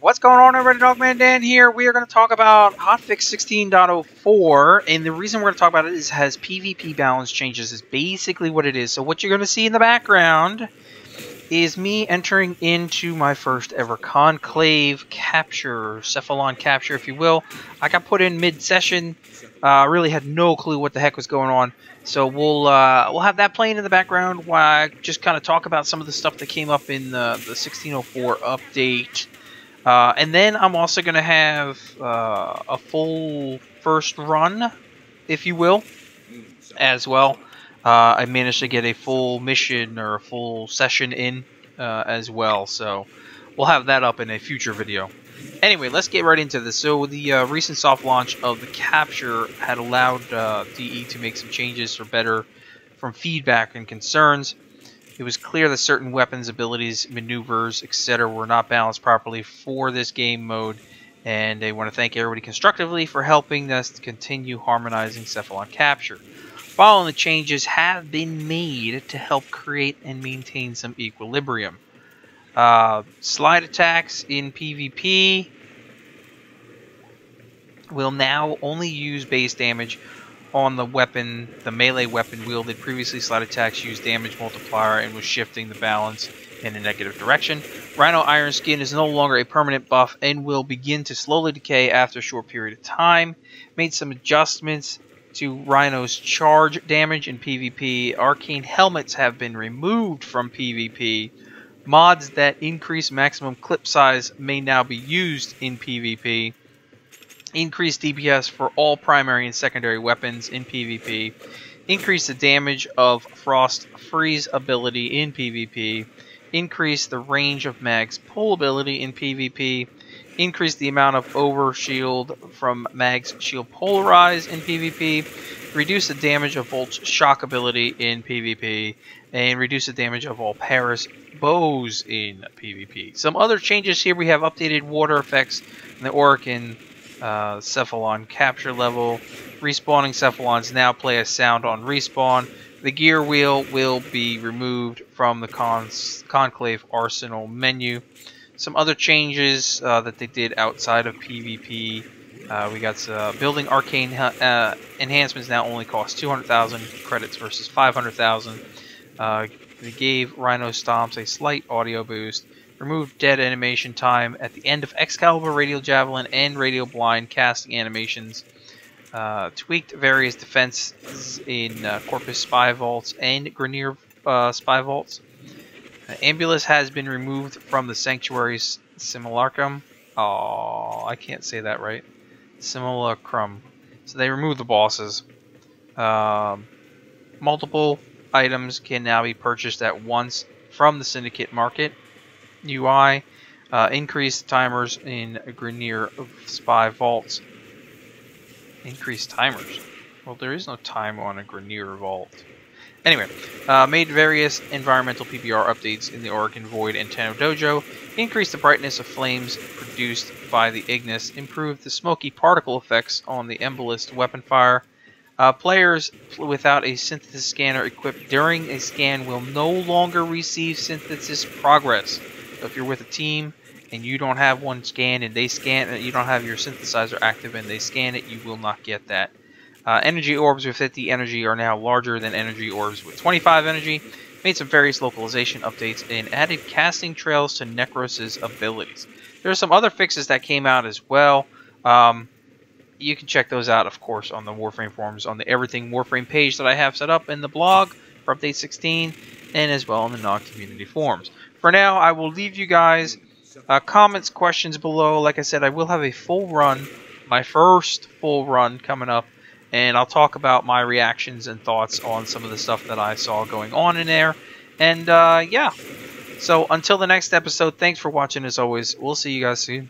What's going on, everybody? Dogman Dan here. We are going to talk about Hotfix 16.04, and the reason we're going to talk about it is it has PvP balance changes is basically what it is. So what you're going to see in the background is me entering into my first ever Conclave capture, Cephalon capture, if you will. I got put in mid-session. Really had no clue what the heck was going on. So we'll have that playing in the background while I just kind of talk about some of the stuff that came up in the 16.04 update. And then I'm also going to have a full first run, if you will, as well. I managed to get a full mission or a full session in as well, so we'll have that up in a future video. Anyway, let's get right into this. So the recent soft launch of the capture had allowed DE to make some changes for better from feedback and concerns. It was clear that certain weapons, abilities, maneuvers, etc. were not balanced properly for this game mode, and they want to thank everybody constructively for helping us to continue harmonizing Cephalon capture. Following the changes have been made to help create and maintain some equilibrium. Slide attacks in PvP will now only use base damage on the weapon, the melee weapon wielded. Previously, slide attacks used damage multiplier and was shifting the balance in a negative direction. Rhino Iron Skin is no longer a permanent buff and will begin to slowly decay after a short period of time. Made some adjustments to Rhino's charge damage in PvP. Arcane helmets have been removed from PvP. Mods that increase maximum clip size may now be used in PvP. Increase DPS for all primary and secondary weapons in PvP. Increase the damage of Frost Freeze ability in PvP. Increase the range of Mag's pull ability in PvP. Increase the amount of overshield from Mag's shield polarize in PvP. Reduce the damage of Volt's shock ability in PvP. And reduce the damage of all Paris bows in PvP. Some other changes here: we have updated water effects in the Orican Cephalon capture level. Respawning Cephalons now play a sound on respawn. The gear wheel will be removed from the Conclave Arsenal menu. Some other changes that they did outside of PvP. We got building arcane enhancements now only cost 200,000 credits versus 500,000. They gave Rhino Stomps a slight audio boost. Removed dead animation time at the end of Excalibur, Radial Javelin, and Radial Blind casting animations. Tweaked various defenses in Corpus Spy Vaults and Grenier Spy Vaults. Ambulus has been removed from the Sanctuary's Simulacrum. Oh, I can't say that right. Simulacrum. So they removed the bosses. Multiple items can now be purchased at once from the Syndicate Market. UI, increased timers in Grenier Spy Vaults. Increased timers? Well, there is no time on a Grenier Vault. Anyway, made various environmental PBR updates in the Orican Void and Tenno Dojo. Increased the brightness of flames produced by the Ignis. Improved the smoky particle effects on the Embolist weapon fire. Players without a synthesis scanner equipped during a scan will no longer receive synthesis progress. So if you're with a team and you don't have one scanned and they scan it, you don't have your synthesizer active and they scan it, you will not get that. Energy orbs with 50 energy are now larger than energy orbs with 25 energy. Made some various localization updates and added casting trails to Necros' abilities. There are some other fixes that came out as well. You can check those out, of course, on the Warframe forums, on the Everything Warframe page that I have set up in the blog for Update 16, and as well in the non-community forums. For now, I will leave you guys comments, questions below. Like I said, I will have a full run, my first full run coming up, and I'll talk about my reactions and thoughts on some of the stuff that I saw going on in there. And, yeah. So, until the next episode, thanks for watching as always. We'll see you guys soon.